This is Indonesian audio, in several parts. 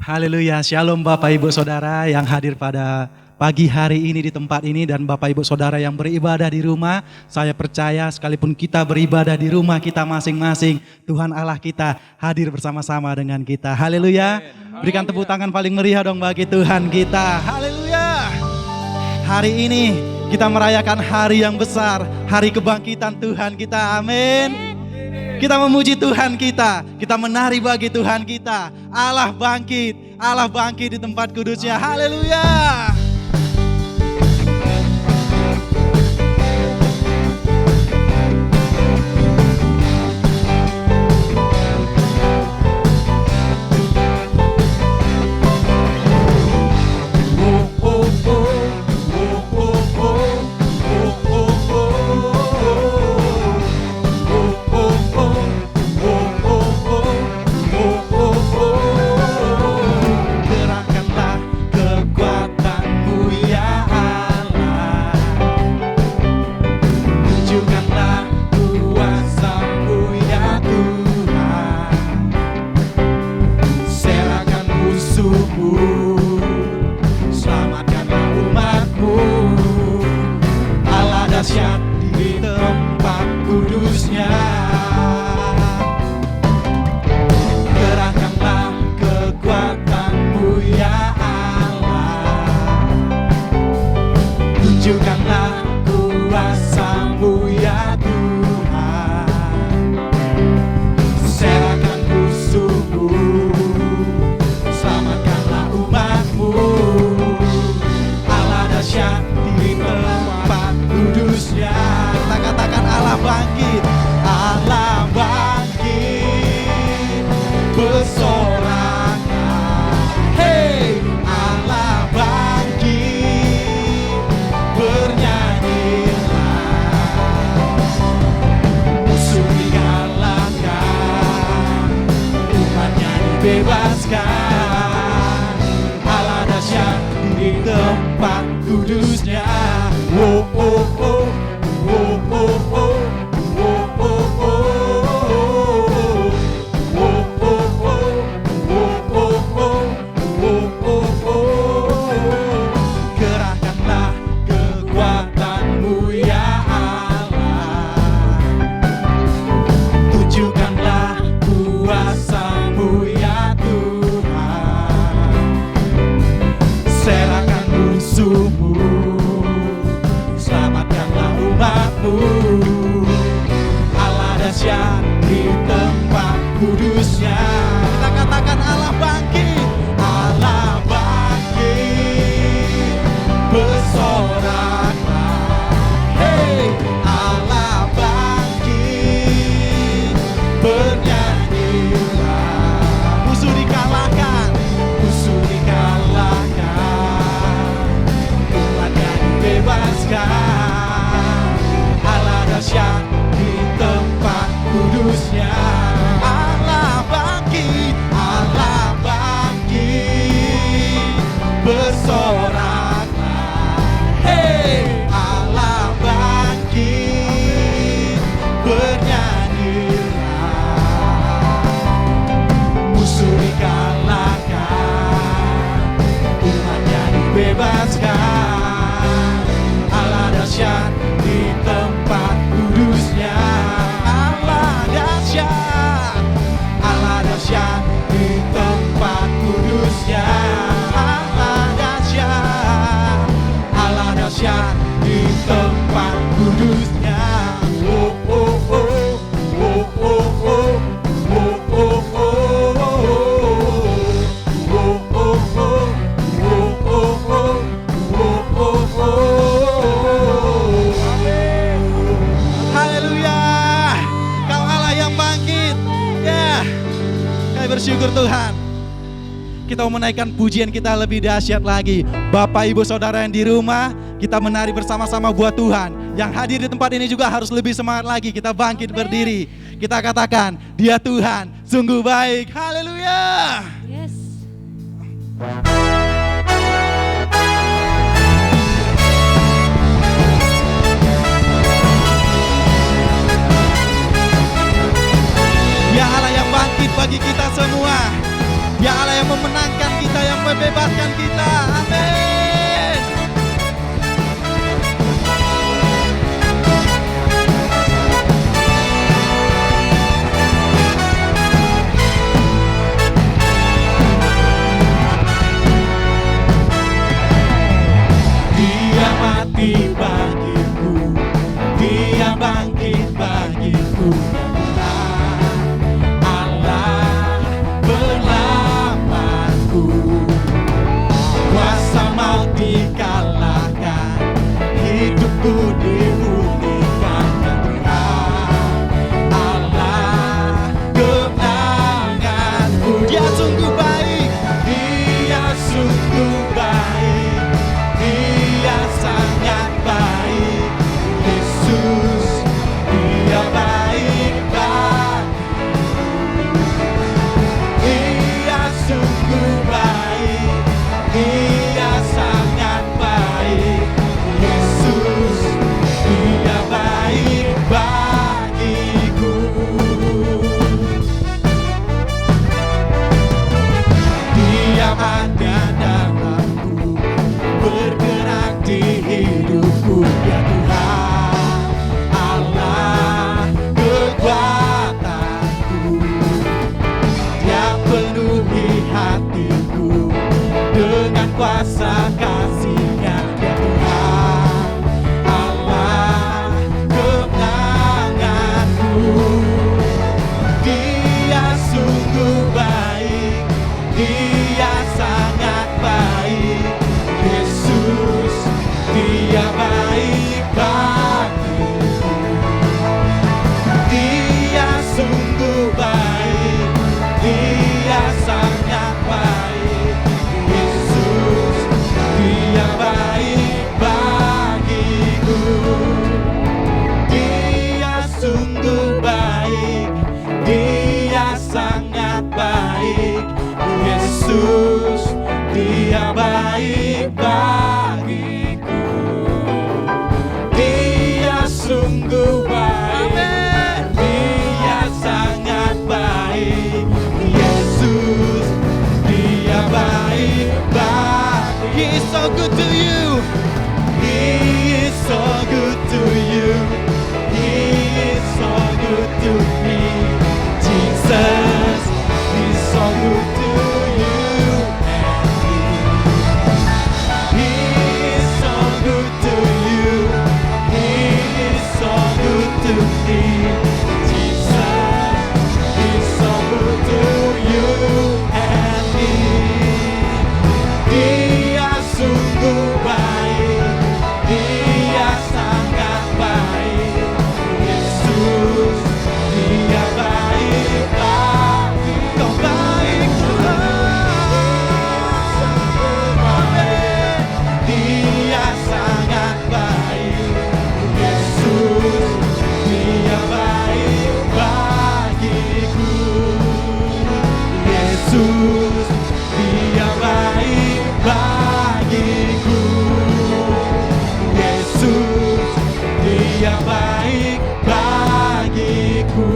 Haleluya, shalom Bapak Ibu Saudara yang hadir pada pagi hari ini di tempat ini dan Bapak Ibu Saudara yang beribadah di rumah. Saya percaya sekalipun kita beribadah di rumah kita masing-masing, Tuhan Allah kita hadir bersama-sama dengan kita. Haleluya, berikan tepuk tangan paling meriah dong bagi Tuhan kita. Haleluya. Hari ini kita merayakan hari yang besar, hari kebangkitan Tuhan kita, amin. Kita memuji Tuhan kita menari bagi Tuhan kita. Allah bangkit di tempat kudusnya. Haleluya. Di tempat kudusnya, gerakkanlah kekuatan-Mu ya Allah, tunjukkanlah kuasa-Mu ya Tuhan, serahkan musuh-Mu, selamatkanlah umat-Mu, Allah dahsyat di tempat kudusnya. Kita katakan Allah bangkit bersorak. Hey, Allah bangkit, bernyanyilah, musuh dikalahkan, umatnya dibebaskan, Allah dahsyat di tempat kudusnya. Oh, oh, oh. Gerakkanlah kekuatan-Mu ya Allah, tunjukkanlah kuasa-Mu ya Tuhan, serahkan musuh-Mu, selamatkanlah umat-Mu, Allah dahsyat di tempat kudusnya. Kita katakan Allah bangkit bersoraklah. Hey, Allah bangkit, bernyanyilah, musuh dikalahkan, umatnya dibebaskan, Allah dahsyat di tempat kudusnya. Allah bangkit bersoraklah. Hey, Allah bangkit, bernyanyilah, musuh dikalahkan, umatnya dibebaskan, Allah dahsyat di tempat kudusnya. Allah dahsyat di tempat kudusnya. Allah dahsyat di tempat kudusnya. Oh, oh, oh, oh, oh, oh, oh, oh, oh, haleluya. Kau Allah yang bangkit. Ya, kami bersyukur Tuhan. Kita mau menaikkan pujian kita lebih dahsyat lagi. Bapak Ibu Saudara yang di rumah, kita menari bersama-sama buat Tuhan. Yang hadir di tempat ini juga harus lebih semangat lagi. Kita bangkit berdiri. Kita katakan, Dia Tuhan sungguh baik. Haleluya. Yes. Ya Allah yang bangkit bagi kita semua. Dia Allah yang memenangkan membebaskan kita. Amin. Dia mati bagiku, Dia bangkit bagiku. Allah penyelamatku, kuasa maut dikalahkan, hidupku dipulihkan. Allah kemenanganku. Dia sungguh baik. Dia sungguh baik, Dia sangat baik. Yesus, Dia baik bagiku. Dia sungguh baik, Dia sangat baik. Yesus, Dia baik bagiku. Dia ada dalamku, bergerak di hidupku. Ya Tuhan, Allah kekuatanku. Dia penuhi hatiku dengan kuasa kasih-Nya. Ya Tuhan, Allah kemenanganku. Dia sungguh baik, Dia sangat baik. Yesus, Dia baik bagiku. Dia sungguh baik, Dia sangat baik. Yesus, Dia baik bagiku. Dia sungguh baik, Dia sangat baik. Yesus, Dia baik bagiku. Dia sungguh baik, Dia sangat baik. Yesus, Dia baik bagiku. He is so good to you. He is so good to you. He is so good to me. Jesus is so good to you and me. He is so good to you. He is so good to me. Jesus is so good to you and me. Dia sungguh baik, Dia sangat baik. Yesus, Dia baik bagiku. Kau baik Tuhan. Dia sangat baik. Yesus, Dia baik bagiku. Yesus, Dia baik bagiku. Yesus, Dia baik bagiku.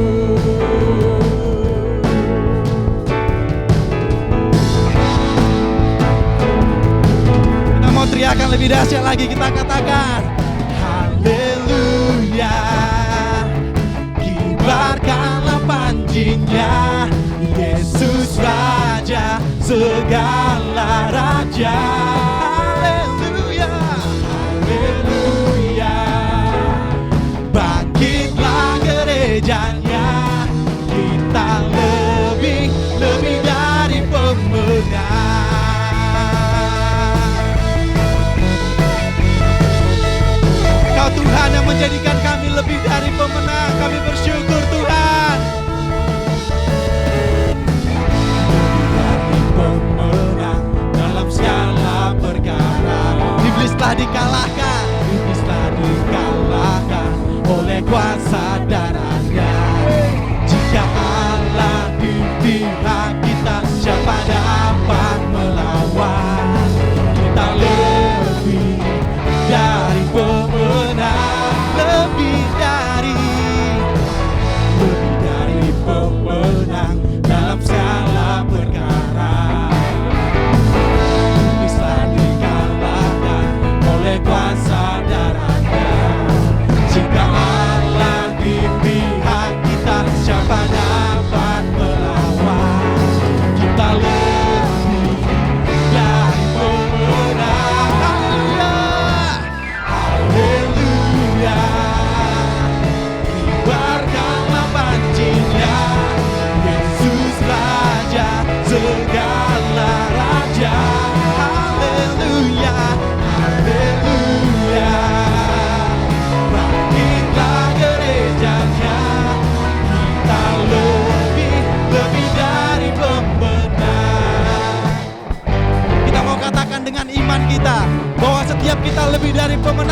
Kita mau teriakan lebih dahsyat lagi, kita katakan Haleluya, kibarkanlah panjinya, Yesus Raja segala raja. Haleluya, haleluya, bangkitlah gerejanya, kita lebih dari pemenang. Kau Tuhan yang menjadikan kami lebih dari pemenang. Kami bersyukur Tuhan. Dari pemenang dalam segala perkara. Iblis telah dikalahkan. Iblis telah dikalahkan oleh kuasa darahnya. Jika Allah di pihak kita, siapa dapat melawan? Kita lebih dari pemenang, lebih dari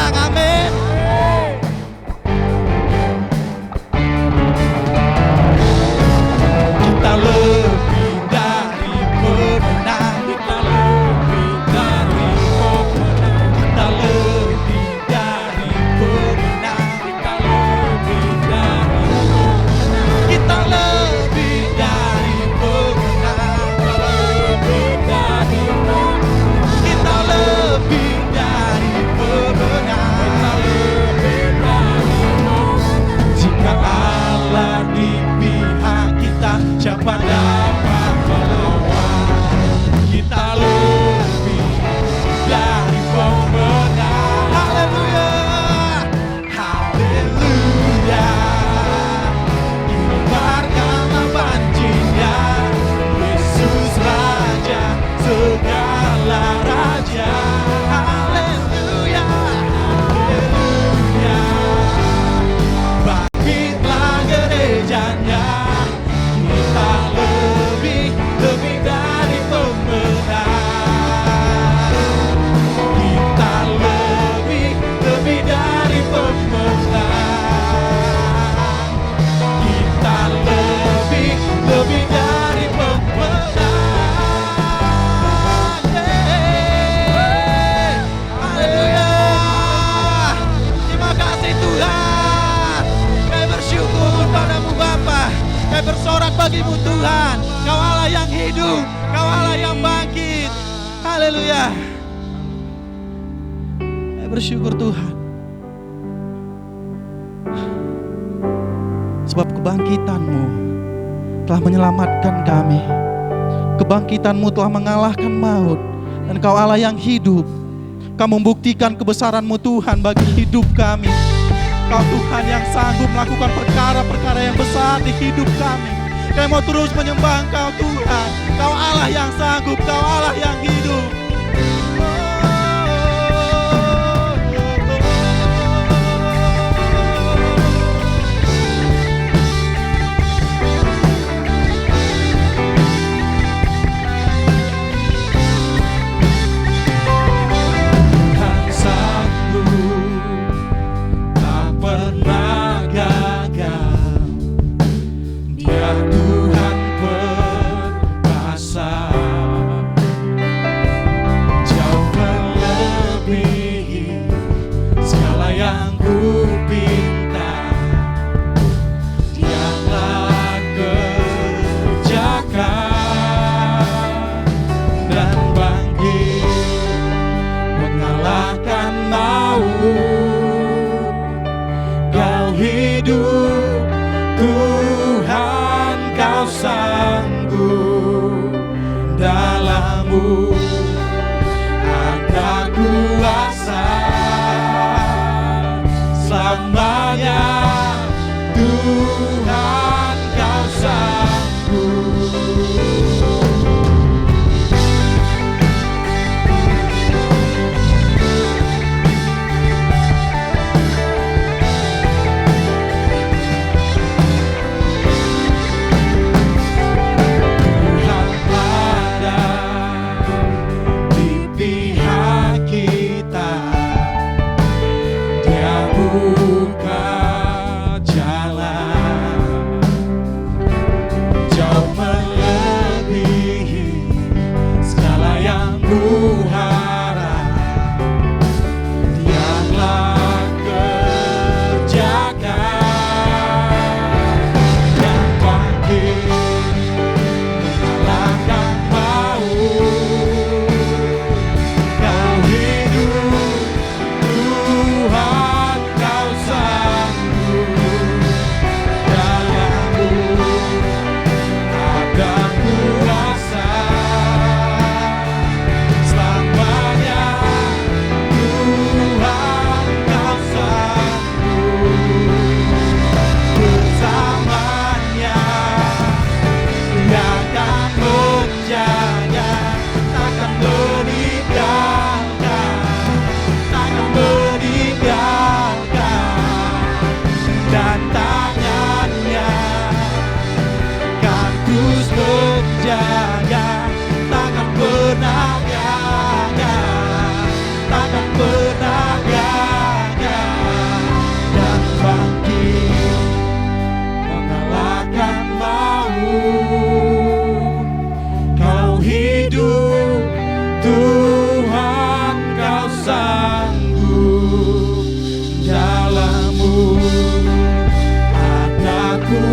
sekarang, amin. Kita lebih dari pemenang, kita lebih dari pemenang, kita lebih dari pemenang, kita lebih dari pemenang, kita lebih dari pemenang, lebih dari pemenang, kita lebih dari pemenang, kita lebih dari pemenang. Jika Allah di pihak kita, siapa dapat melawan? Kita lebih dari pemenang. Haleluya, haleluya. Kibarkanlah banjinya, Yesus Raja segala raja. Haleluya, haleluya. Bangkitlah gerejanya, kita lebih dari pemenang. Kita lebih dari pemenang. Kita lebih dari pemenang. Haleluya. Terima kasih Tuhan. Kami bersyukur padamu Bapa. Kami bersorak bagimu Tuhan. Kau Allah yang hidup, Kau Allah yang bangkit. Haleluya. Kami bersyukur Tuhan. Sebab kebangkitan-Mu telah menyelamatkan kami. Kebangkitan-Mu telah mengalahkan maut. Dan Kau Allah yang hidup. Kau membuktikan kebesaran-Mu Tuhan bagi hidup kami. Kau Tuhan yang sanggup melakukan perkara-perkara yang besar di hidup kami. Kami mau terus menyembah Engkau Tuhan. Kau Allah yang sanggup, Kau Allah yang hidup. Tuhan sanggup, tak pernah gagal. Dia Tuhan perkasa.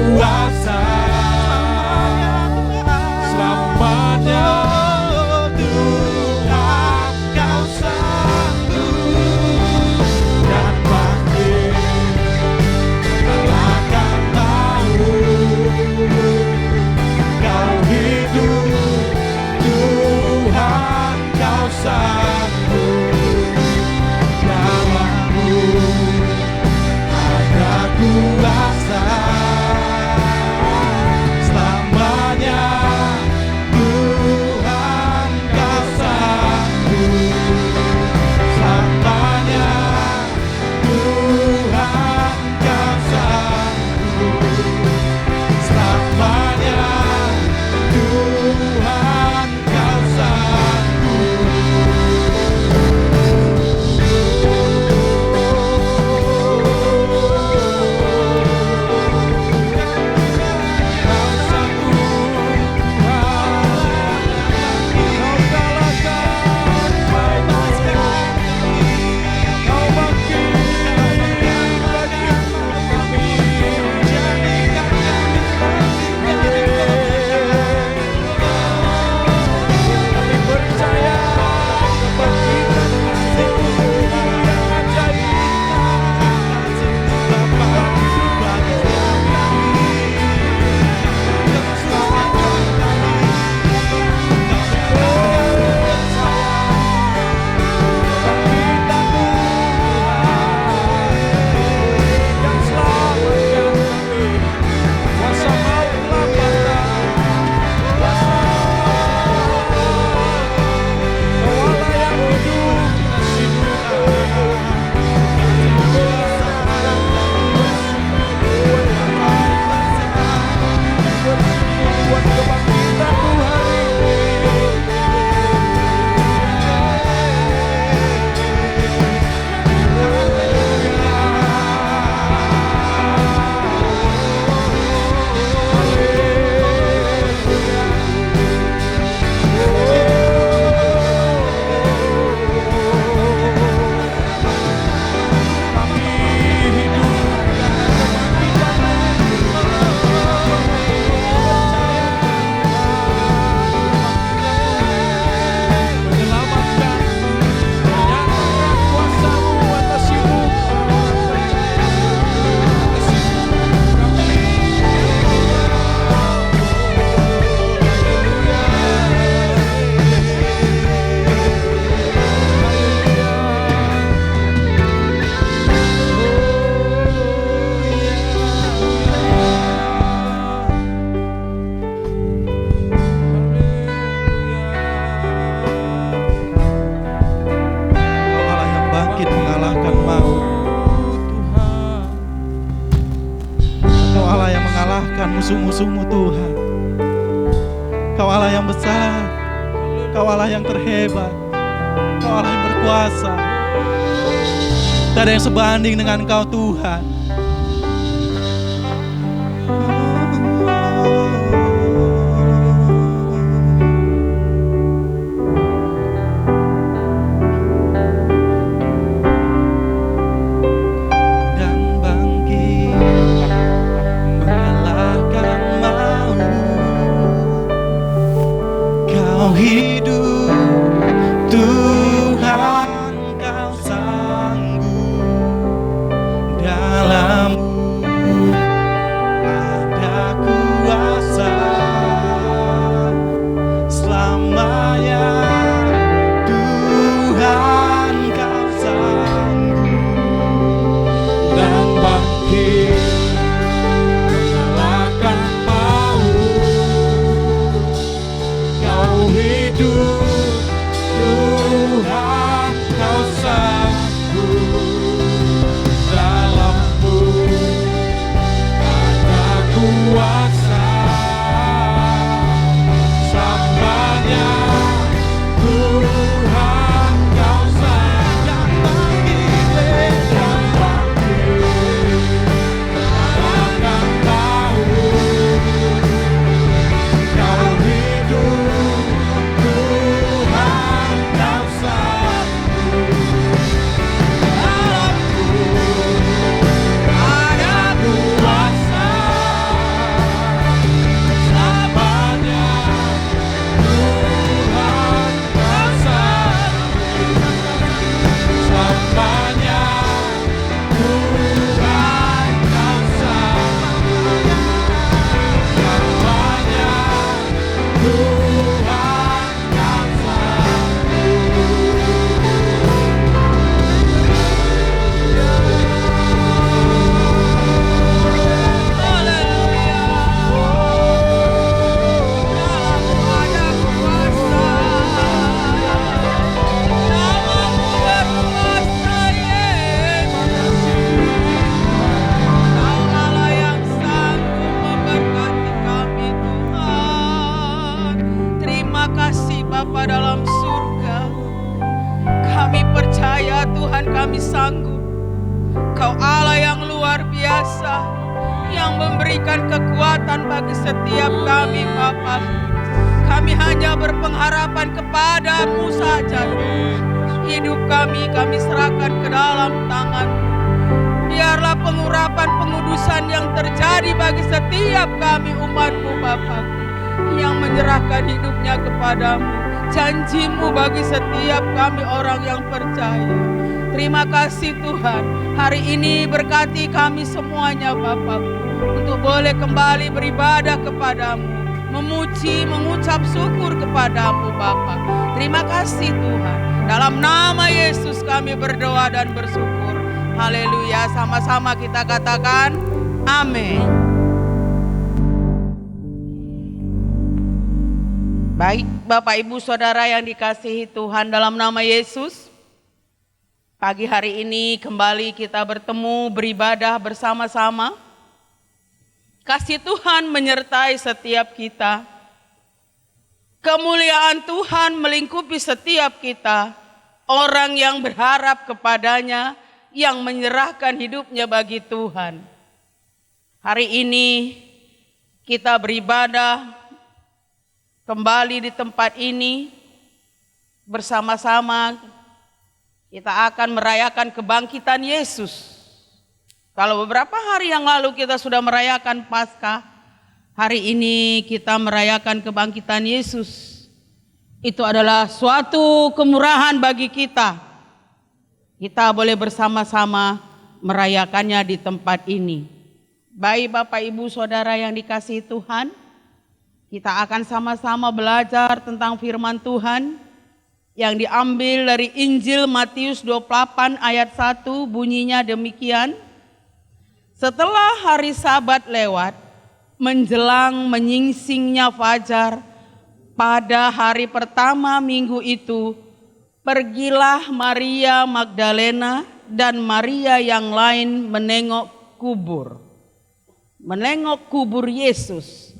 kuasa, selamanya Tuhan kau sanggup dan bangkit mengalahkan maut. Kau hidup, Tuhan kau sanggup, dalam-Mu ada kuasa, selamanya Tuhan kau sanggup, selamanya Tuhan kau sanggup, selamanya Tuhan kau sanggup. Musuh-musuhmu Tuhan. Kau Allah yang besar, Kau Allah yang terhebat, Kau Allah yang berkuasa. Tak ada yang sebanding dengan Kau Tuhan. Hidup Bapa dalam surga, kami percaya Tuhan kami sanggup. Kau Allah yang luar biasa, yang memberikan kekuatan bagi setiap kami Bapa. Kami hanya berpengharapan kepadamu saja. Hidup kami serahkan ke dalam tangan. Biarlah pengurapan pengudusan yang terjadi bagi setiap kami umatmu Bapa, yang menyerahkan hidupnya kepadamu. Janjimu bagi setiap kami orang yang percaya. Terima kasih Tuhan. Hari ini berkati kami semuanya Bapakku, untuk boleh kembali beribadah kepadamu, memuji, mengucap syukur kepadamu Bapa. Terima kasih Tuhan. Dalam nama Yesus kami berdoa dan bersyukur. Haleluya. Sama-sama kita katakan amin. Baik Bapak Ibu Saudara yang dikasihi Tuhan, dalam nama Yesus, pagi hari ini kembali kita bertemu beribadah bersama-sama. Kasih Tuhan menyertai setiap kita. Kemuliaan Tuhan melingkupi setiap kita. Orang yang berharap kepadanya, yang menyerahkan hidupnya bagi Tuhan. Hari ini kita beribadah kembali di tempat ini bersama-sama. Kita akan merayakan kebangkitan Yesus. Kalau beberapa hari yang lalu kita sudah merayakan Paskah, hari ini kita merayakan kebangkitan Yesus. Itu adalah suatu kemurahan bagi kita. Kita boleh bersama-sama merayakannya di tempat ini. Baik Bapak Ibu Saudara yang dikasihi Tuhan, kita akan sama-sama belajar tentang firman Tuhan yang diambil dari Injil Matius 28 ayat 1, bunyinya demikian. Setelah hari Sabat lewat, menjelang menyingsingnya fajar, pada hari pertama minggu itu, pergilah Maria Magdalena dan Maria yang lain menengok kubur Yesus,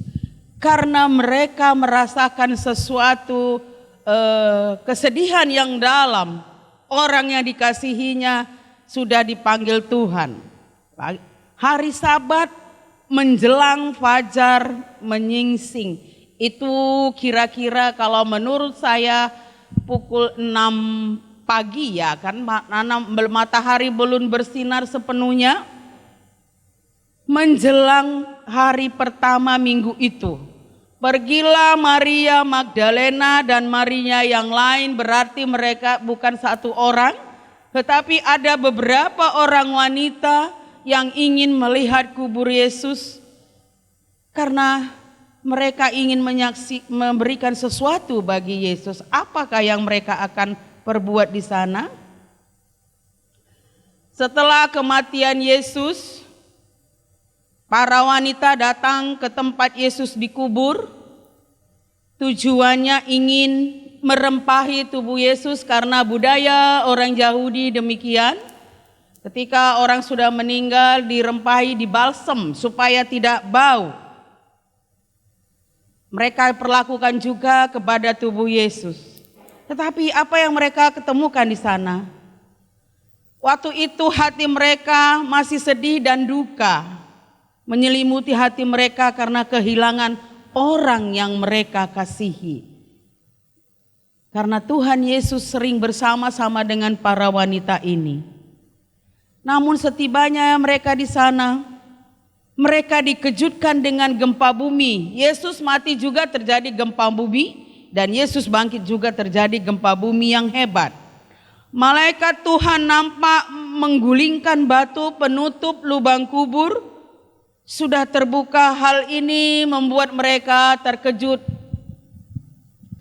karena mereka merasakan sesuatu kesedihan yang dalam. Orang yang dikasihinya sudah dipanggil Tuhan. Hari Sabat menjelang fajar menyingsing, itu kira-kira kalau menurut saya pukul 6 pagi ya, kan matahari belum bersinar sepenuhnya. Menjelang hari pertama minggu itu, pergilah Maria Magdalena dan Maria yang lain, berarti mereka bukan satu orang, tetapi ada beberapa orang wanita yang ingin melihat kubur Yesus, karena mereka ingin memberikan sesuatu bagi Yesus. Apakah yang mereka akan perbuat di sana? Setelah kematian Yesus, para wanita datang ke tempat Yesus dikubur. Tujuannya ingin merempahi tubuh Yesus, karena budaya orang Yahudi demikian. Ketika orang sudah meninggal, dirempahi, dibalsem supaya tidak bau. Mereka perlakukan juga kepada tubuh Yesus. Tetapi apa yang mereka ketemukan di sana? Waktu itu hati mereka masih sedih dan duka, menyelimuti hati mereka karena kehilangan orang yang mereka kasihi. Karena Tuhan Yesus sering bersama-sama dengan para wanita ini. Namun setibanya mereka di sana, mereka dikejutkan dengan gempa bumi. Yesus mati juga terjadi gempa bumi, dan Yesus bangkit juga terjadi gempa bumi yang hebat. Malaikat Tuhan nampak menggulingkan batu penutup lubang kubur. Sudah terbuka. Hal ini membuat mereka terkejut,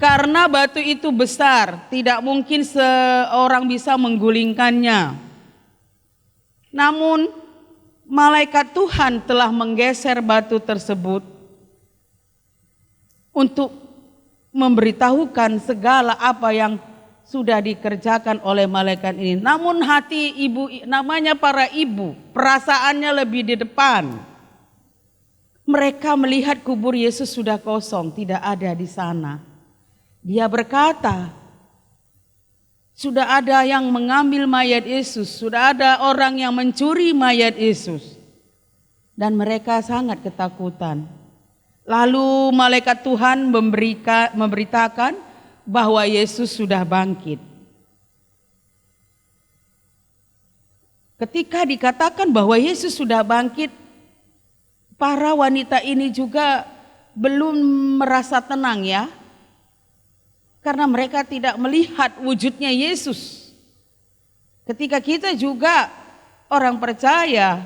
karena batu itu besar, tidak mungkin seorang bisa menggulingkannya. Namun malaikat Tuhan telah menggeser batu tersebut untuk memberitahukan segala apa yang sudah dikerjakan oleh malaikat ini. Namun hati ibu, namanya para ibu, perasaannya lebih di depan. Mereka melihat kubur Yesus sudah kosong, tidak ada di sana. Dia berkata, sudah ada yang mengambil mayat Yesus, sudah ada orang yang mencuri mayat Yesus. Dan mereka sangat ketakutan. Lalu malaikat Tuhan memberitakan bahwa Yesus sudah bangkit. Ketika dikatakan bahwa Yesus sudah bangkit, para wanita ini juga belum merasa tenang ya. Karena mereka tidak melihat wujudnya Yesus. Ketika kita juga orang percaya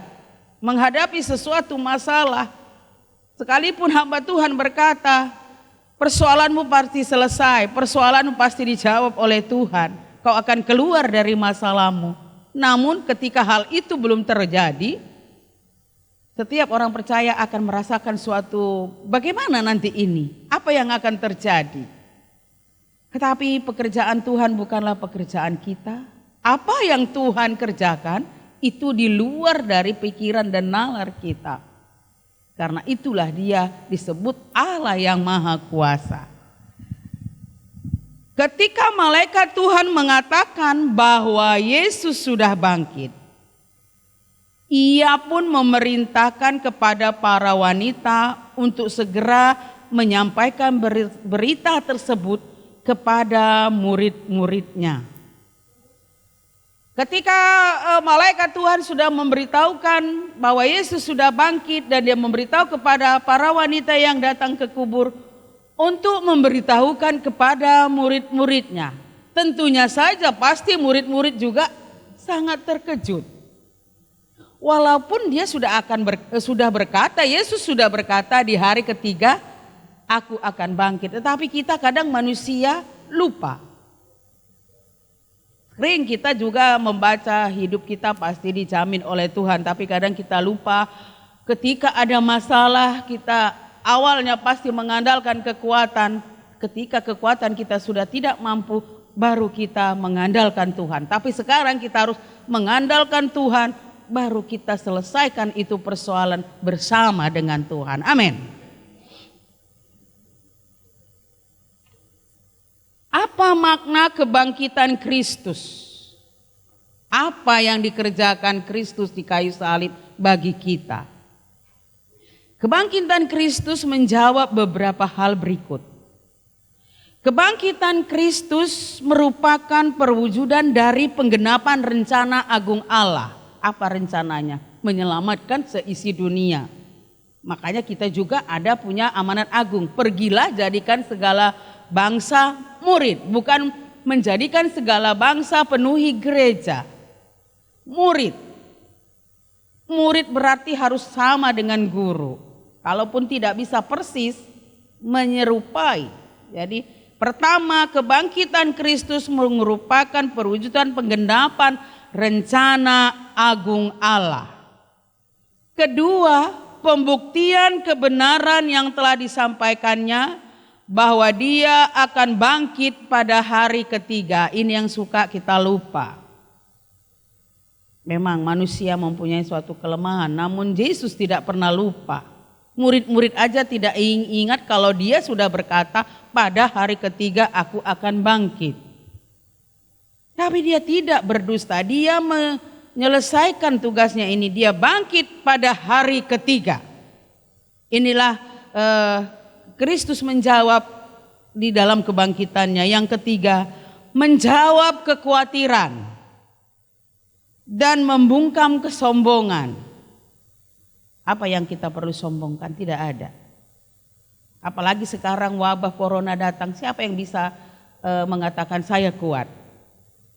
menghadapi sesuatu masalah, sekalipun hamba Tuhan berkata, persoalanmu pasti selesai, persoalanmu pasti dijawab oleh Tuhan, kau akan keluar dari masalahmu. Namun ketika hal itu belum terjadi, setiap orang percaya akan merasakan suatu bagaimana nanti ini, apa yang akan terjadi. Tetapi pekerjaan Tuhan bukanlah pekerjaan kita. Apa yang Tuhan kerjakan itu di luar dari pikiran dan nalar kita. Karena itulah Dia disebut Allah yang Maha Kuasa. Ketika malaikat Tuhan mengatakan bahwa Yesus sudah bangkit, Ia pun memerintahkan kepada para wanita untuk segera menyampaikan berita tersebut kepada murid-muridnya. Ketika malaikat Tuhan sudah memberitahukan bahwa Yesus sudah bangkit dan Dia memberitahu kepada para wanita yang datang ke kubur untuk memberitahukan kepada murid-muridnya. Tentunya saja pasti murid-murid juga sangat terkejut. Walaupun dia sudah berkata, Yesus sudah berkata di hari ketiga, aku akan bangkit. Tetapi kita kadang manusia lupa. Sering kita juga membaca hidup kita pasti dijamin oleh Tuhan. Tapi kadang kita lupa ketika ada masalah kita awalnya pasti mengandalkan kekuatan. Ketika kekuatan kita sudah tidak mampu baru kita mengandalkan Tuhan. Tapi sekarang kita harus mengandalkan Tuhan. Baru kita selesaikan itu persoalan bersama dengan Tuhan. Amin. Apa makna kebangkitan Kristus? Apa yang dikerjakan Kristus di kayu salib bagi kita? Kebangkitan Kristus menjawab beberapa hal berikut. Kebangkitan Kristus merupakan perwujudan dari penggenapan rencana agung Allah. Apa rencananya? Menyelamatkan seisi dunia. Makanya kita juga ada punya amanat agung. Pergilah jadikan segala bangsa murid, bukan menjadikan segala bangsa penuhi gereja. Murid berarti harus sama dengan guru. Kalaupun tidak bisa persis, menyerupai. Jadi pertama, kebangkitan Kristus merupakan perwujudan penggenapan rencana agung Allah. Kedua, pembuktian kebenaran yang telah disampaikannya bahwa Dia akan bangkit pada hari ketiga. Ini yang suka kita lupa. Memang manusia mempunyai suatu kelemahan, namun Yesus tidak pernah lupa. Murid-murid aja tidak ingat kalau Dia sudah berkata pada hari ketiga aku akan bangkit. Tapi Dia tidak berdusta, Dia menyelesaikan tugasnya ini. Dia bangkit pada hari ketiga. Inilah Kristus menjawab di dalam kebangkitannya. Yang ketiga, menjawab kekhawatiran dan membungkam kesombongan. Apa yang kita perlu sombongkan? Tidak ada. Apalagi sekarang wabah corona datang, siapa yang bisa mengatakan saya kuat?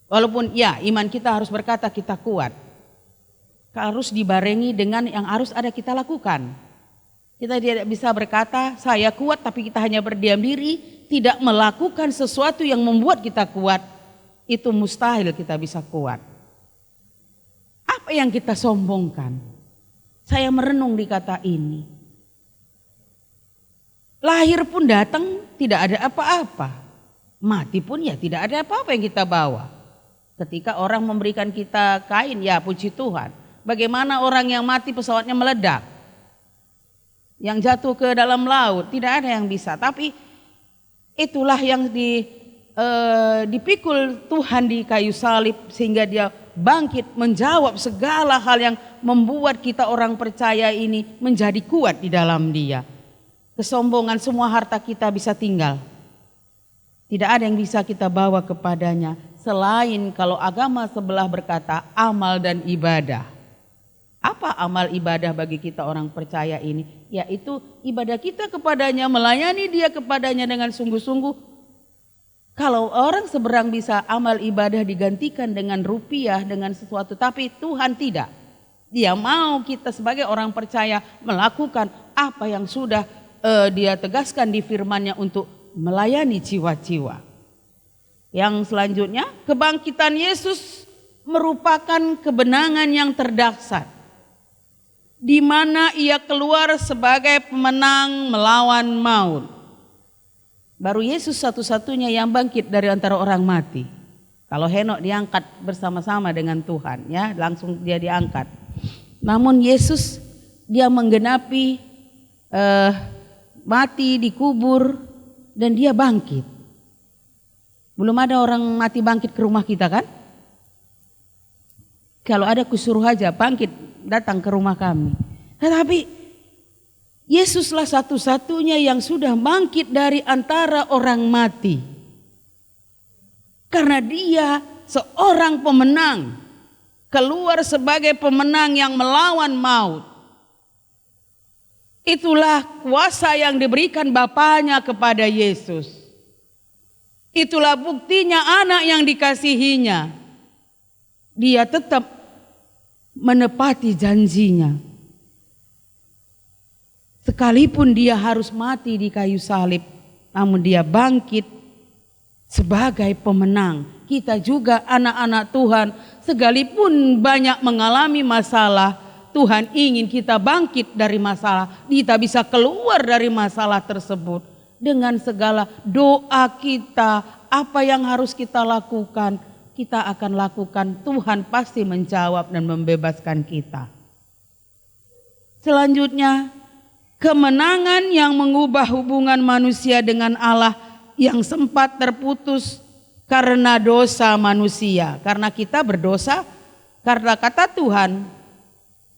Walaupun ya iman kita harus berkata kita kuat. Harus dibarengi dengan yang harus ada kita lakukan. Kita tidak bisa berkata saya kuat tapi kita hanya berdiam diri, tidak melakukan sesuatu yang membuat kita kuat. Itu mustahil kita bisa kuat. Apa yang kita sombongkan? Saya merenung di kata ini. Lahir pun datang tidak ada apa-apa. Mati pun ya tidak ada apa-apa yang kita bawa. Ketika orang memberikan kita kain, ya puji Tuhan. Bagaimana orang yang mati pesawatnya meledak? Yang jatuh ke dalam laut, tidak ada yang bisa. Tapi Itulah yang dipikul Tuhan di kayu salib sehingga dia bangkit menjawab segala hal yang membuat kita orang percaya ini menjadi kuat di dalam dia. Kesombongan semua harta kita bisa tinggal. Tidak ada yang bisa kita bawa kepadanya selain kalau agama sebelah berkata amal dan ibadah. Apa amal ibadah bagi kita orang percaya ini? Yaitu ibadah kita kepadanya, melayani dia kepadanya dengan sungguh-sungguh. Kalau orang seberang bisa amal ibadah digantikan dengan rupiah, dengan sesuatu. Tapi Tuhan tidak. Dia mau kita sebagai orang percaya melakukan apa yang sudah dia tegaskan di firman-Nya untuk melayani jiwa-jiwa. Yang selanjutnya, kebangkitan Yesus merupakan kebenangan yang terdahsyat. Di mana ia keluar sebagai pemenang melawan maut. Baru Yesus satu-satunya yang bangkit dari antara orang mati. Kalau Henok diangkat bersama-sama dengan Tuhan, ya langsung dia diangkat. Namun Yesus dia menggenapi mati, dikubur, dan dia bangkit. Belum ada orang mati bangkit ke rumah kita kan? Kalau ada kusuruh aja bangkit datang ke rumah kami. Tetapi Yesuslah satu-satunya yang sudah bangkit dari antara orang mati. Karena dia seorang pemenang. Keluar sebagai pemenang yang melawan maut. Itulah kuasa yang diberikan Bapanya kepada Yesus. Itulah buktinya anak yang dikasihinya. Dia tetap menepati janjinya. Sekalipun dia harus mati di kayu salib, namun dia bangkit sebagai pemenang. Kita juga anak-anak Tuhan, sekalipun banyak mengalami masalah, Tuhan ingin kita bangkit dari masalah. Kita bisa keluar dari masalah tersebut. Dengan segala doa kita, apa yang harus kita lakukan, kita akan lakukan. Tuhan pasti menjawab dan membebaskan kita. Selanjutnya, kemenangan yang mengubah hubungan manusia dengan Allah yang sempat terputus karena dosa manusia. Karena kita berdosa, karena kata Tuhan,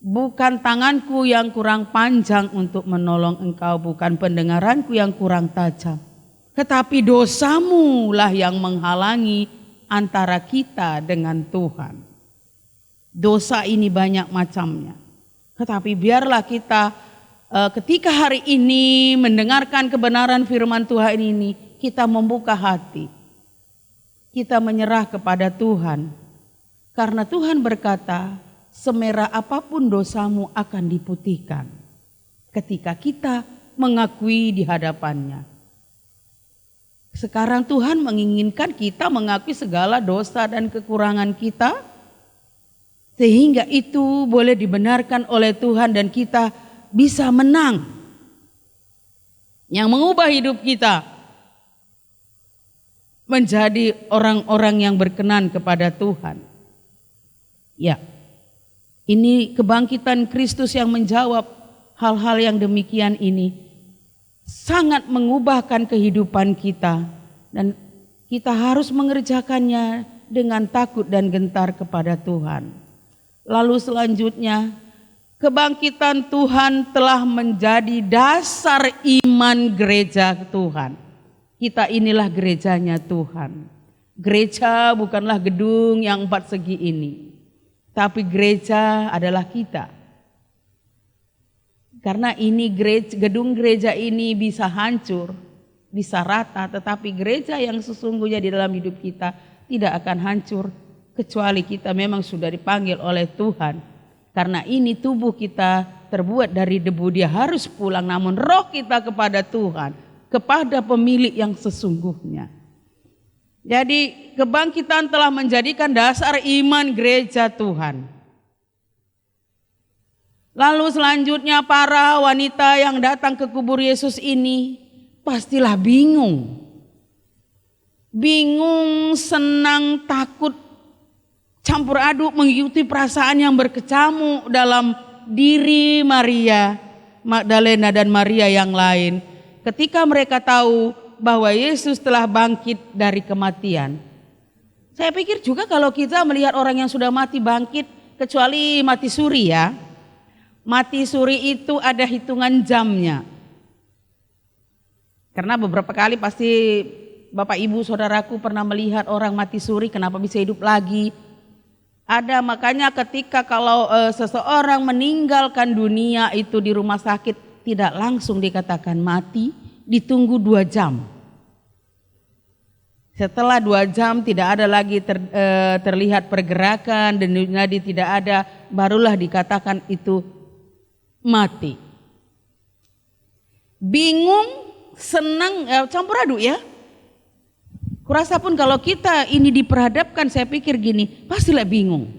bukan tanganku yang kurang panjang untuk menolong engkau, bukan pendengaranku yang kurang tajam, tetapi dosamu lah yang menghalangi antara kita dengan Tuhan. Dosa ini banyak macamnya, tetapi biarlah kita ketika hari ini mendengarkan kebenaran firman Tuhan ini, kita membuka hati, kita menyerah kepada Tuhan. Karena Tuhan berkata, semerah apapun dosamu akan diputihkan ketika kita mengakui di hadapannya. Sekarang Tuhan menginginkan kita mengakui segala dosa dan kekurangan kita, sehingga itu boleh dibenarkan oleh Tuhan dan kita bisa menang. Yang mengubah hidup kita menjadi orang-orang yang berkenan kepada Tuhan. Ya, ini kebangkitan Kristus yang menjawab hal-hal yang demikian ini. Sangat mengubahkan kehidupan kita. Dan kita harus mengerjakannya dengan takut dan gentar kepada Tuhan. Lalu selanjutnya, kebangkitan Tuhan telah menjadi dasar iman gereja Tuhan. Kita inilah gerejanya Tuhan. Gereja bukanlah gedung yang 4 segi ini, tapi gereja adalah kita. Karena ini gedung gereja ini bisa hancur, bisa rata, tetapi gereja yang sesungguhnya di dalam hidup kita tidak akan hancur kecuali kita memang sudah dipanggil oleh Tuhan. Karena ini tubuh kita terbuat dari debu, dia harus pulang, namun roh kita kepada Tuhan, kepada pemilik yang sesungguhnya. Jadi kebangkitan telah menjadikan dasar iman gereja Tuhan. Lalu selanjutnya para wanita yang datang ke kubur Yesus ini pastilah bingung. Bingung, senang, takut, campur aduk mengikuti perasaan yang berkecamuk dalam diri Maria Magdalena dan Maria yang lain. Ketika mereka tahu bahwa Yesus telah bangkit dari kematian. Saya pikir juga kalau kita melihat orang yang sudah mati bangkit, kecuali mati suri ya. Mati suri itu ada hitungan jamnya. Karena beberapa kali pasti Bapak Ibu Saudaraku pernah melihat orang mati suri kenapa bisa hidup lagi. Ada, makanya ketika kalau seseorang meninggalkan dunia itu di rumah sakit tidak langsung dikatakan mati, ditunggu 2 jam. Setelah 2 jam tidak ada lagi terlihat pergerakan dan nadi tidak ada, barulah dikatakan itu mati. Bingung, senang, campur aduk ya. Kurasa pun kalau kita ini diperhadapkan, saya pikir gini, pastilah bingung.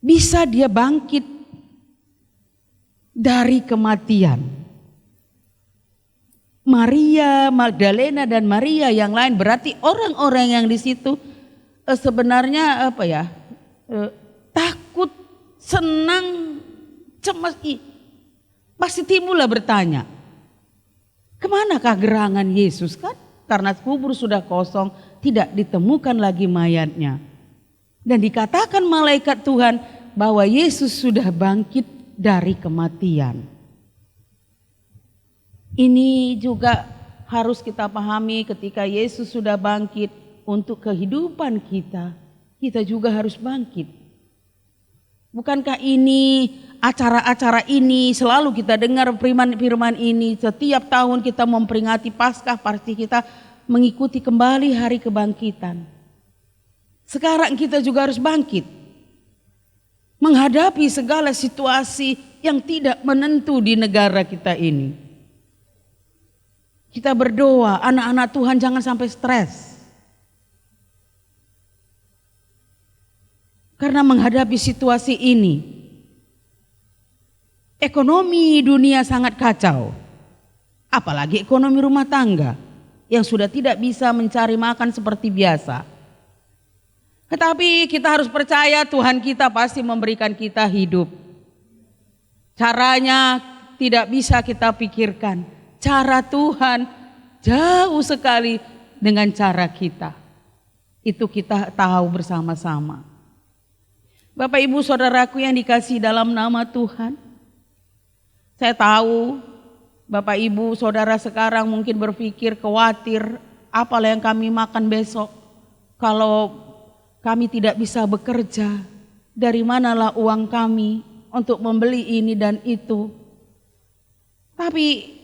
Bisa dia bangkit dari kematian. Maria Magdalena dan Maria yang lain, berarti orang-orang yang di situ sebenarnya takut, senang, cemas. Pasti timbullah bertanya, kemanakah gerangan Yesus kan? Karena kubur sudah kosong, tidak ditemukan lagi mayatnya. Dan dikatakan malaikat Tuhan bahwa Yesus sudah bangkit dari kematian. Ini juga harus kita pahami, ketika Yesus sudah bangkit untuk kehidupan kita, kita juga harus bangkit. Bukankah ini acara-acara ini selalu kita dengar firman ini, setiap tahun kita memperingati Paskah, pasti kita mengikuti kembali hari kebangkitan. Sekarang kita juga harus bangkit menghadapi segala situasi yang tidak menentu di negara kita ini. Kita berdoa anak-anak Tuhan jangan sampai stres. Karena menghadapi situasi ini, ekonomi dunia sangat kacau, apalagi ekonomi rumah tangga yang sudah tidak bisa mencari makan seperti biasa. Tetapi kita harus percaya Tuhan kita pasti memberikan kita hidup. Caranya tidak bisa kita pikirkan. Cara Tuhan jauh sekali dengan cara kita. Itu kita tahu bersama-sama. Bapak Ibu Saudaraku yang dikasihi dalam nama Tuhan, saya tahu Bapak Ibu Saudara sekarang mungkin berpikir khawatir, apalah yang kami makan besok kalau kami tidak bisa bekerja, dari manalah uang kami untuk membeli ini dan itu. Tapi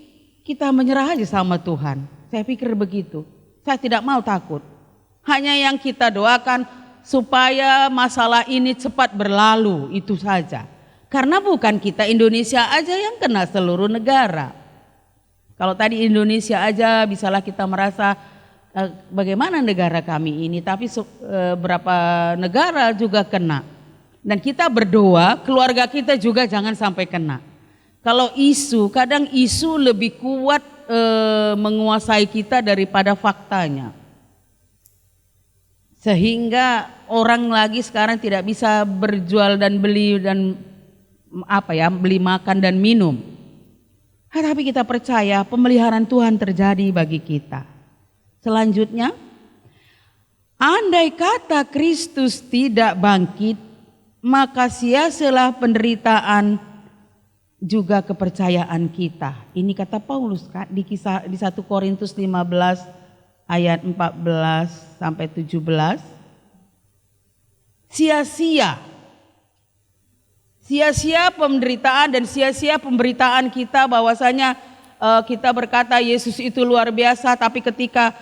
kita menyerah aja sama Tuhan. Saya pikir begitu. Saya tidak mau takut. Hanya yang kita doakan supaya masalah ini cepat berlalu, itu saja. Karena bukan kita Indonesia aja yang kena, seluruh negara. Kalau tadi Indonesia aja bisalah kita merasa bagaimana negara kami ini, tapi berapa negara juga kena. Dan kita berdoa keluarga kita juga jangan sampai kena. Kalau isu, kadang isu lebih kuat menguasai kita daripada faktanya. Sehingga orang lagi sekarang tidak bisa berjual dan beli dan beli makan dan minum. Tapi kita percaya pemeliharaan Tuhan terjadi bagi kita. Selanjutnya, andai kata Kristus tidak bangkit, maka sia-sialah penderitaan juga kepercayaan kita. Ini kata Paulus di 1 Korintus 15 ayat 14 sampai 17. Sia-sia penderitaan dan sia-sia pemberitaan kita bahwasanya kita berkata Yesus itu luar biasa, tapi ketika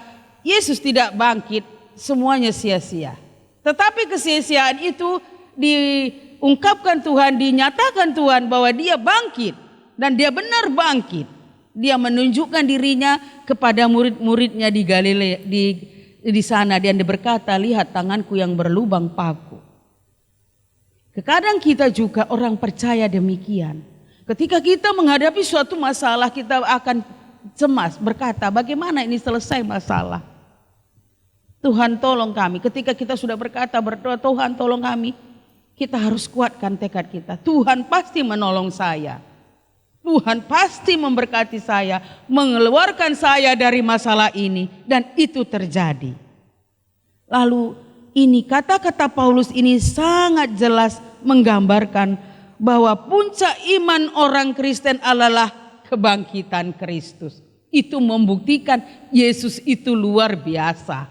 Yesus tidak bangkit semuanya sia-sia. Tetapi kesia-siaan itu diungkapkan Tuhan, dinyatakan Tuhan bahwa dia bangkit dan dia benar bangkit. Dia menunjukkan dirinya kepada murid-muridnya di Galilea, di sana dia berkata, lihat tanganku yang berlubang paku. Kadang kita juga orang percaya demikian. Ketika kita menghadapi suatu masalah, kita akan cemas berkata, bagaimana ini selesai masalah? Tuhan tolong kami. Ketika kita sudah berkata berdoa, Tuhan tolong kami, kita harus kuatkan tekad kita. Tuhan pasti menolong saya. Tuhan pasti memberkati saya, mengeluarkan saya dari masalah ini, dan itu terjadi. Lalu ini kata-kata Paulus ini sangat jelas menggambarkan bahwa puncak iman orang Kristen adalah kebangkitan Kristus. Itu membuktikan Yesus itu luar biasa.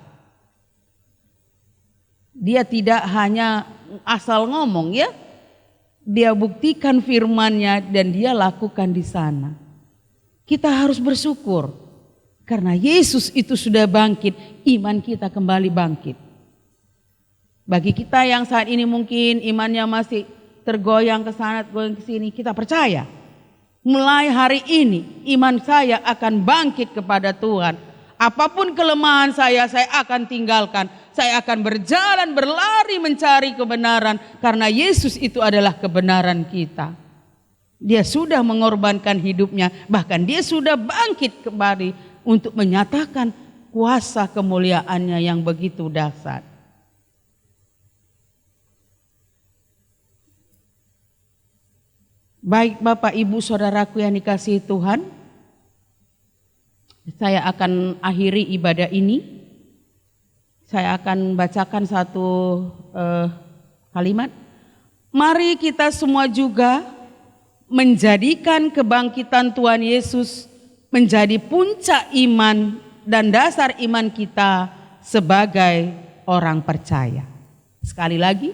Dia tidak hanya asal ngomong ya. Dia buktikan firman-Nya dan dia lakukan di sana. Kita harus bersyukur karena Yesus itu sudah bangkit, iman kita kembali bangkit. Bagi kita yang saat ini mungkin imannya masih tergoyang ke sana, goyang ke sini, kita percaya. Mulai hari ini iman saya akan bangkit kepada Tuhan. Apapun kelemahan saya akan tinggalkan. Saya akan berjalan, berlari mencari kebenaran. Karena Yesus itu adalah kebenaran kita. Dia sudah mengorbankan hidupnya. Bahkan dia sudah bangkit kembali untuk menyatakan kuasa kemuliaannya yang begitu dahsyat. Baik Bapak Ibu Saudaraku yang dikasihi Tuhan, saya akan akhiri ibadah ini. Saya akan bacakan satu kalimat. Mari kita semua juga menjadikan kebangkitan Tuhan Yesus menjadi puncak iman dan dasar iman kita sebagai orang percaya. Sekali lagi,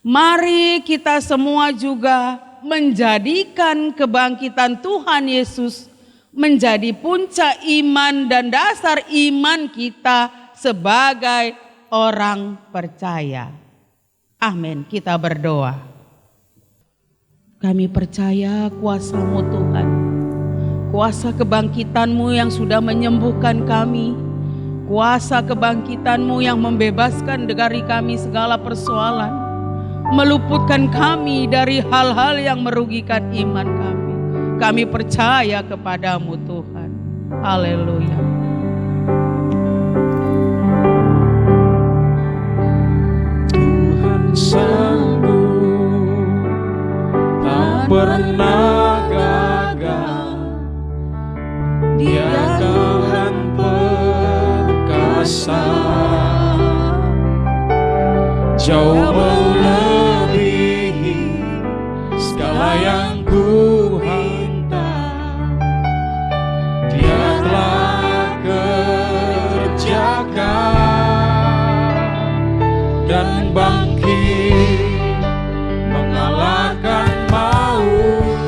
mari kita semua juga menjadikan kebangkitan Tuhan Yesus menjadi puncak iman dan dasar iman kita sebagai orang percaya. Amin. Kita berdoa. Kami percaya kuasa-Mu Tuhan. Kuasa kebangkitan-Mu yang sudah menyembuhkan kami. Kuasa kebangkitan-Mu yang membebaskan dari kami segala persoalan. Meluputkan kami dari hal-hal yang merugikan iman kami. Kami percaya kepada-Mu Tuhan. Haleluya. Sanggup, tak pernah gagal. Dia Tuhan perkasa, jauh melebihi segala yang ku hantar. Dia telah kerjakan dan bangkit mengalahkan maut.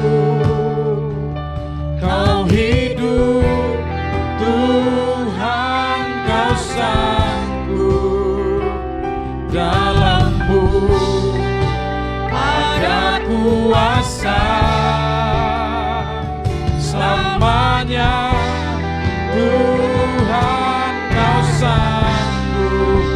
Kau hidup Tuhan, kau sanggup, dalam-Mu ada kuasa selamanya. Tuhan, kau sanggup.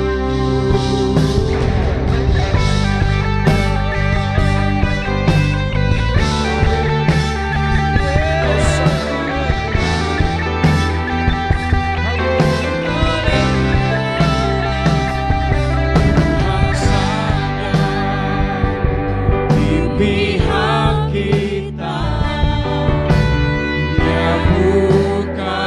Pihak kita, Dia buka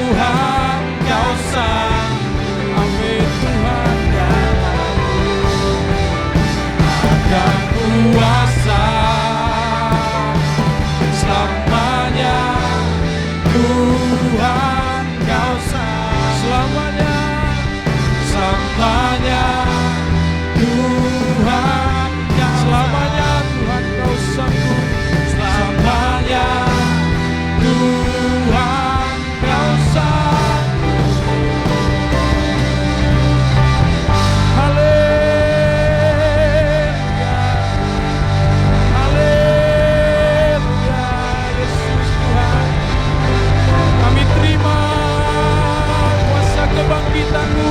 Tuhan Kau sanggup. Amin Tuhan ada kuasa selamanya. Tuhan Kau sanggup selamanya, selamanya. Tuhan Kau selamanya, Tuhan Kau sanggup selamanya. Tuhan Kau sanggup. Haleluya, haleluya. Yesus Tuhan, kami terima kuasa kebangkitan-Mu.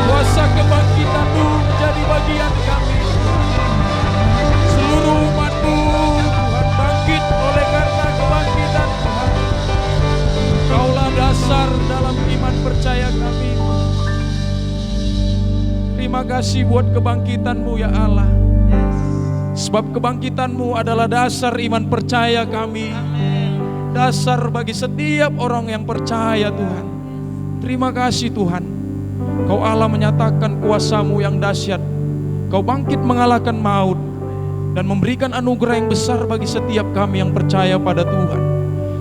Kuasa kebangkitan-Mu menjadi bagian kami. Seluruh umat-Mu Tuhan bangkit oleh karena kebangkitan Tuhan. Kaulah dasar dalam iman percaya kami. Terima kasih buat kebangkitan-Mu ya Allah. Sebab kebangkitan-Mu adalah dasar iman percaya kami. Dasar bagi setiap orang yang percaya Tuhan. Terima kasih Tuhan. Kau Allah menyatakan kuasa-Mu yang dahsyat. Kau bangkit mengalahkan maut dan memberikan anugerah yang besar bagi setiap kami yang percaya pada Tuhan.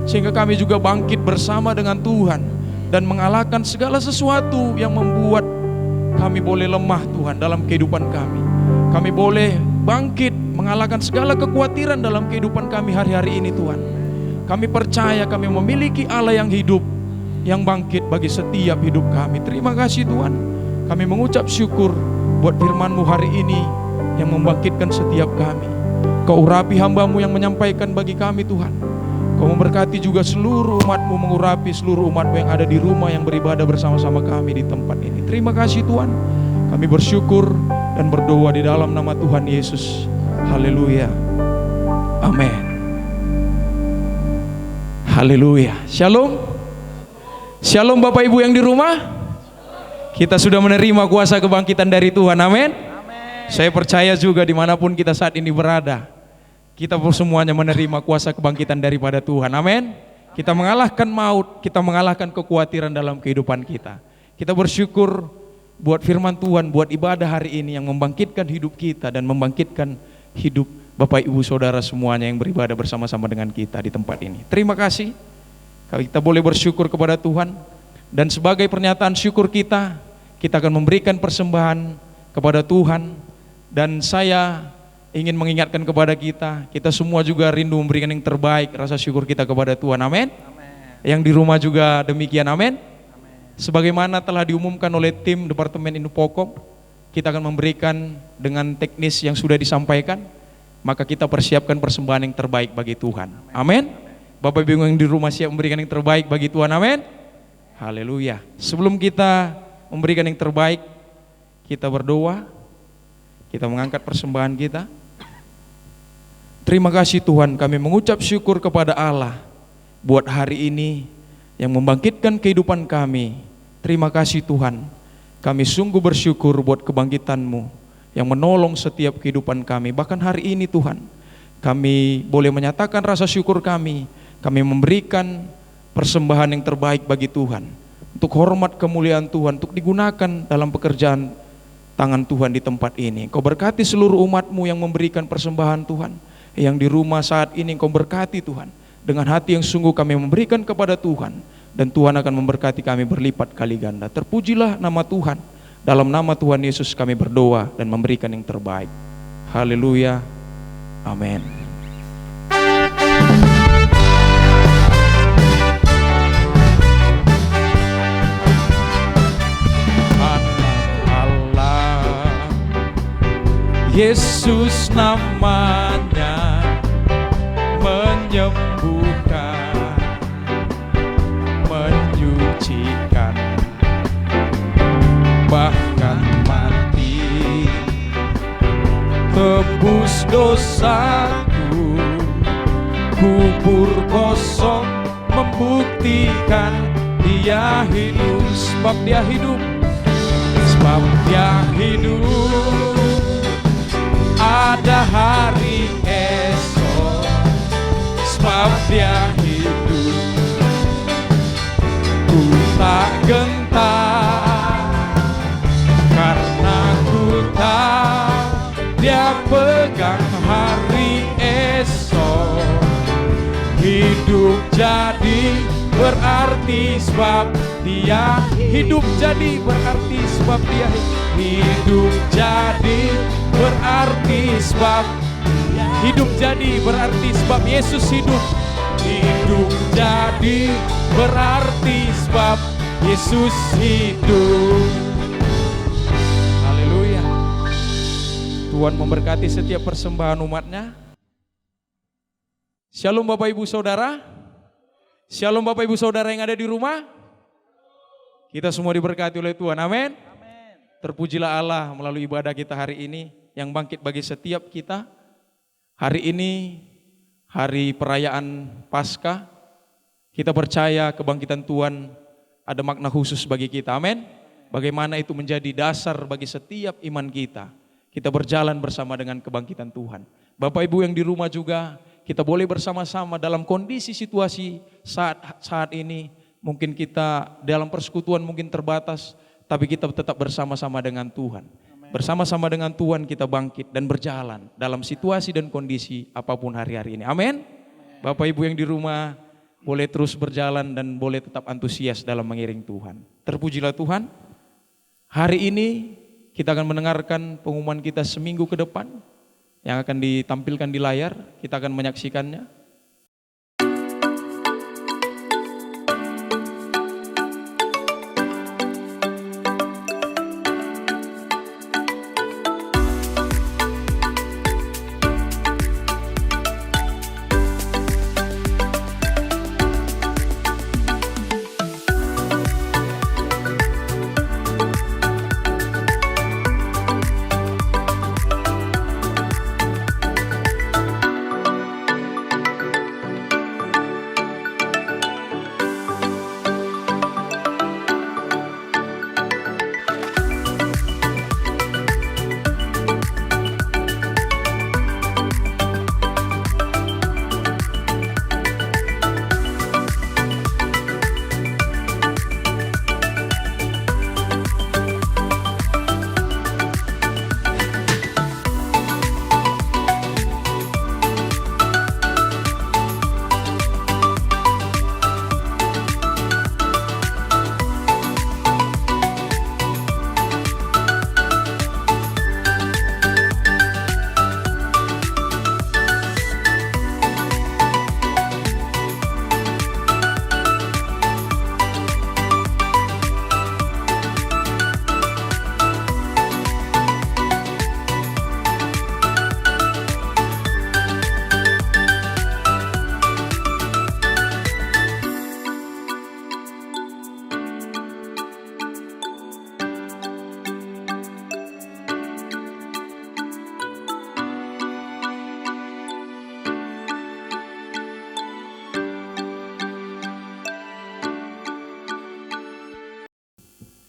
Sehingga kami juga bangkit bersama dengan Tuhan dan mengalahkan segala sesuatu yang membuat kami boleh lemah Tuhan dalam kehidupan kami. Kami boleh bangkit mengalahkan segala kekhawatiran dalam kehidupan kami hari-hari ini Tuhan. Kami percaya kami memiliki Allah yang hidup, yang bangkit bagi setiap hidup kami. Terima kasih Tuhan. Kami mengucap syukur buat firman-Mu hari ini yang membangkitkan setiap kami. Kau urapi hamba-Mu yang menyampaikan bagi kami Tuhan. Kau memberkati juga seluruh umat-Mu, mengurapi seluruh umat-Mu yang ada di rumah yang beribadah bersama-sama kami di tempat ini. Terima kasih Tuhan. Kami bersyukur dan berdoa di dalam nama Tuhan Yesus. Haleluya. Amin. Haleluya. Shalom. Shalom Bapak Ibu yang di rumah. Kita sudah menerima kuasa kebangkitan dari Tuhan. Amin. Saya percaya juga dimanapun kita saat ini berada, kita semuanya menerima kuasa kebangkitan daripada Tuhan. Amin. Kita mengalahkan maut, kita mengalahkan kekhawatiran dalam kehidupan kita. Kita bersyukur buat firman Tuhan, buat ibadah hari ini yang membangkitkan hidup kita dan membangkitkan hidup Bapak Ibu Saudara semuanya yang beribadah bersama-sama dengan kita di tempat ini. Terima kasih. Kita boleh bersyukur kepada Tuhan. Dan sebagai pernyataan syukur kita akan memberikan persembahan kepada Tuhan. Dan saya ingin mengingatkan kepada kita semua juga rindu memberikan yang terbaik, rasa syukur kita kepada Tuhan. Amin. Yang di rumah juga demikian. Amin. Sebagaimana telah diumumkan oleh tim Departemen Infokom, kita akan memberikan dengan teknis yang sudah disampaikan. Maka kita persiapkan persembahan yang terbaik bagi Tuhan. Amin. Bapak Ibu yang di rumah siap memberikan yang terbaik bagi Tuhan. Amin. Haleluya. Sebelum kita memberikan yang terbaik, kita berdoa. Kita mengangkat persembahan kita. Terima kasih Tuhan, kami mengucap syukur kepada Allah buat hari ini yang membangkitkan kehidupan kami. Terima kasih Tuhan. Kami sungguh bersyukur buat kebangkitan-Mu yang menolong setiap kehidupan kami. Bahkan hari ini Tuhan, kami boleh menyatakan rasa syukur kami. Kami memberikan persembahan yang terbaik bagi Tuhan. Untuk hormat kemuliaan Tuhan, untuk digunakan dalam pekerjaan tangan Tuhan di tempat ini. Kau berkati seluruh umat-Mu yang memberikan persembahan Tuhan. Yang di rumah saat ini Kau berkati Tuhan. Dengan hati yang sungguh kami memberikan kepada Tuhan. Dan Tuhan akan memberkati kami berlipat kali ganda. Terpujilah nama Tuhan. Dalam nama Tuhan Yesus kami berdoa dan memberikan yang terbaik. Haleluya. Amin. Allah, Yesus namanya menyembuhkan, menyucikan, bahkan mati, tebus dosaku, kubur kosong membuktikan Dia hidup. Sebab Dia hidup, sebab Dia hidup, ada hari esok. Sebab Dia hidup, berarti sebab dia hidup. Jadi berarti sebab dia hidup. Jadi berarti sebab hidup. Jadi berarti sebab Yesus hidup. Hidup jadi berarti sebab Yesus hidup. Haleluya. Tuhan memberkati setiap persembahan umatnya. Shalom Bapak Ibu Saudara. Shalom Bapak Ibu Saudara yang ada di rumah. Kita semua diberkati oleh Tuhan, amin. Terpujilah Allah melalui ibadah kita hari ini yang bangkit bagi setiap kita. Hari ini hari perayaan Paskah. Kita percaya kebangkitan Tuhan ada makna khusus bagi kita, amin. Bagaimana itu menjadi dasar bagi setiap iman kita. Kita berjalan bersama dengan kebangkitan Tuhan. Bapak Ibu yang di rumah juga, kita boleh bersama-sama dalam kondisi situasi saat ini. Mungkin kita dalam persekutuan mungkin terbatas, tapi kita tetap bersama-sama dengan Tuhan. Bersama-sama dengan Tuhan kita bangkit dan berjalan dalam situasi dan kondisi apapun hari-hari ini. Amin. Bapak Ibu yang di rumah boleh terus berjalan dan boleh tetap antusias dalam mengiring Tuhan. Terpujilah Tuhan. Hari ini kita akan mendengarkan pengumuman kita seminggu ke depan yang akan ditampilkan di layar. Kita akan menyaksikannya.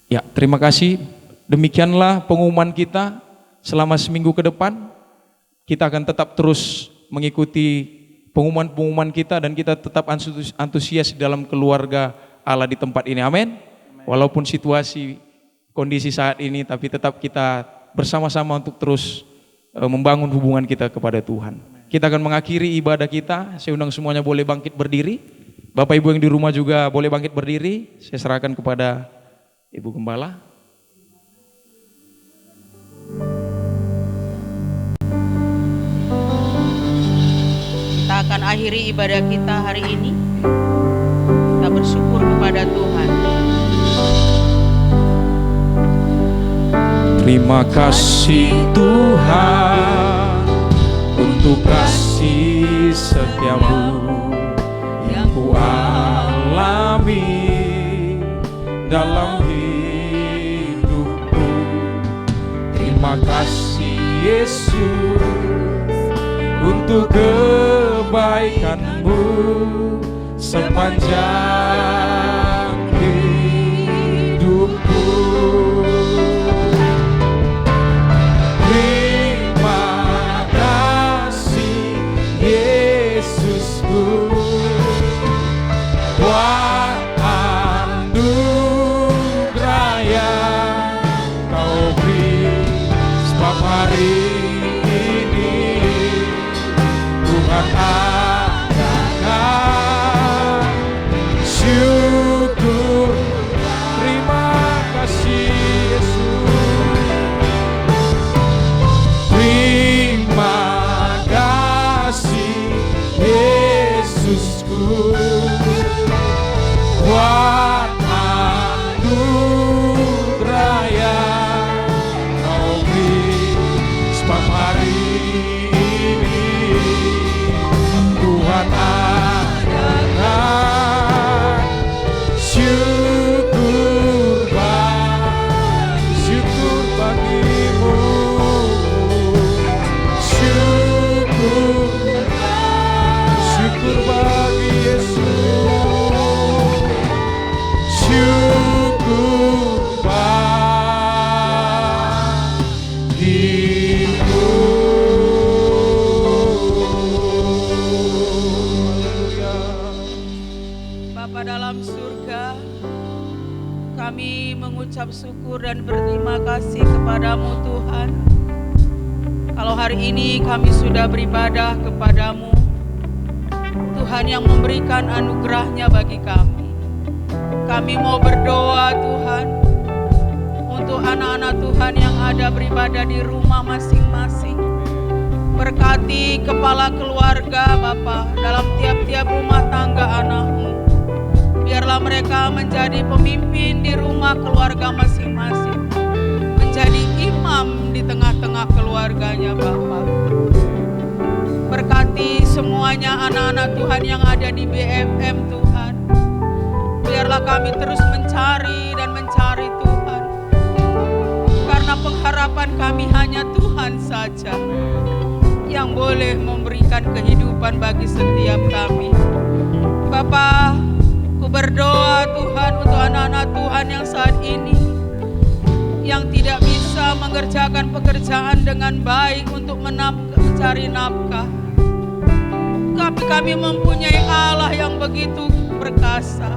Ya, terima kasih. Demikianlah pengumuman kita selama seminggu ke depan. Kita akan tetap terus mengikuti pengumuman-pengumuman kita dan kita tetap antusias dalam keluarga Allah di tempat ini. Amin. Walaupun situasi kondisi saat ini, tapi tetap kita bersama-sama untuk terus membangun hubungan kita kepada Tuhan. Kita akan mengakhiri ibadah kita. Saya undang semuanya boleh bangkit berdiri. Bapak Ibu yang di rumah juga boleh bangkit berdiri. Saya serahkan kepada Ibu Gembala. Kita akan akhiri ibadah kita hari ini. Kita bersyukur kepada Tuhan. Terima kasih Tuhan untuk kasih setiamu yang ku alami dalam hidupku. Terima kasih Yesus untuk kebaikan-Mu sepanjang hidupku. Terima kasih Yesusku buat anugerah yang Kau beri, sebab hari ini Tuhan adakan syukur. Kami mengucap syukur dan berterima kasih kepadamu Tuhan. Kalau hari ini kami sudah beribadah kepadamu, Tuhan yang memberikan anugerahnya bagi kami. Kami mau berdoa Tuhan, untuk anak-anak Tuhan yang ada beribadah di rumah masing-masing. Berkati kepala keluarga Bapa dalam tiap-tiap rumah tangga anakmu. Biarlah mereka menjadi pemimpin di rumah keluarga masing-masing, menjadi imam di tengah-tengah keluarganya Bapa. Berkati semuanya anak-anak Tuhan yang ada di BFM Tuhan. Biarlah kami terus mencari dan mencari Tuhan, karena pengharapan kami hanya Tuhan saja yang boleh memberikan kehidupan bagi setiap kami. Bapa, ku berdoa Tuhan untuk anak-anak Tuhan yang saat ini yang tidak bisa mengerjakan pekerjaan dengan baik untuk mencari nafkah. Tapi kami mempunyai Allah yang begitu perkasa,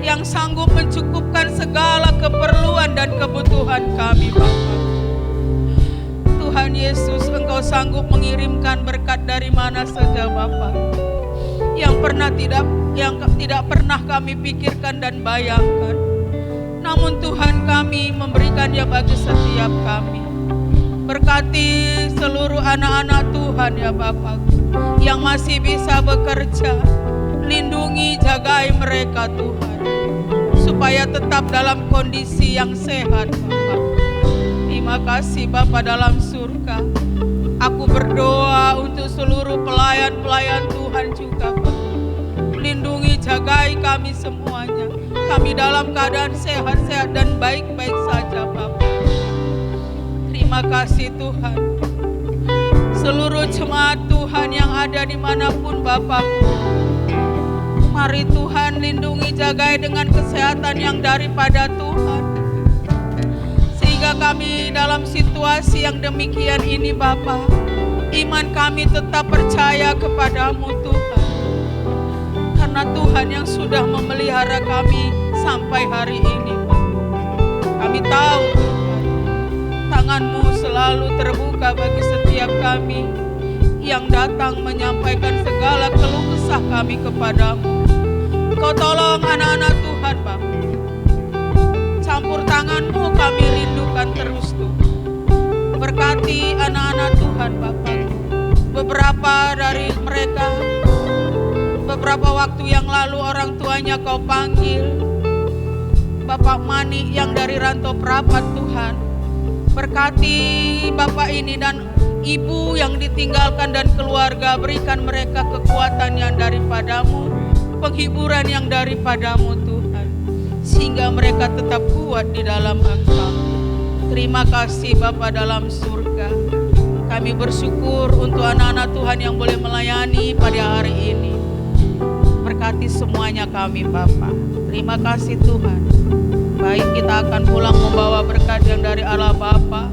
yang sanggup mencukupkan segala keperluan dan kebutuhan kami Bapa. Tuhan Yesus, Engkau sanggup mengirimkan berkat dari mana saja Bapa, yang tidak pernah kami pikirkan dan bayangkan. Namun Tuhan, kami memberikannya bagi setiap kami. Berkati seluruh anak-anak Tuhan ya Bapa, yang masih bisa bekerja. Lindungi, jagai mereka Tuhan, supaya tetap dalam kondisi yang sehat Bapa. Terima kasih Bapa dalam surga. Aku berdoa untuk seluruh pelayan-pelayan Tuhan juga Bapa. Lindungi, jagai kami semuanya. Kami dalam keadaan sehat-sehat dan baik-baik saja Bapa. Terima kasih Tuhan. Seluruh jemaat Tuhan yang ada dimanapun Bapakku, mari Tuhan lindungi, jagai dengan kesehatan yang daripada Tuhan, sehingga kami dalam situasi yang demikian ini Bapa, iman kami tetap percaya kepadamu Tuhan, karena Tuhan yang sudah memelihara kami sampai hari ini Bapa. Kami tahu Tuhan, tangan-Mu selalu terbuka bagi setiap kami yang datang menyampaikan segala keluh kesah kami kepadamu. Kau tolong anak-anak Tuhan Bapa. Campur tangan-Mu kami rindukan terus Tuhan. Berkati anak-anak Tuhan Bapa. Beberapa dari mereka, beberapa waktu yang lalu orang tuanya Kau panggil, Bapak Mani yang dari Rantau Prapat Tuhan. Berkati Bapak ini dan Ibu yang ditinggalkan dan keluarga, berikan mereka kekuatan yang daripada-Mu, penghiburan yang daripada-Mu Tuhan, sehingga mereka tetap kuat di dalam Engkau. Terima kasih Bapa dalam surga. Kami bersyukur untuk anak-anak Tuhan yang boleh melayani pada hari ini. Berkati semuanya kami Bapa. Terima kasih Tuhan. Baik, kita akan pulang membawa berkat yang dari Allah Bapa.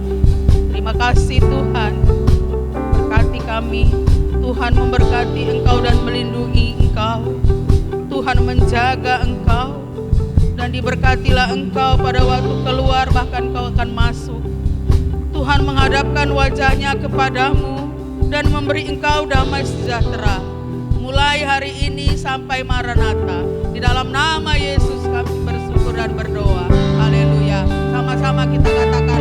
Terima kasih Tuhan. Berkati kami. Tuhan memberkati Engkau dan melindungi Engkau. Tuhan menjaga Engkau. Dan diberkatilah Engkau pada waktu keluar, bahkan Kau akan masuk. Tuhan menghadapkan wajahnya kepadamu dan memberi Engkau damai sejahtera. Mulai hari ini sampai Maranatha. Di dalam nama Yesus kami bersyukur dan berdoa. Haleluya. Sama-sama kita katakan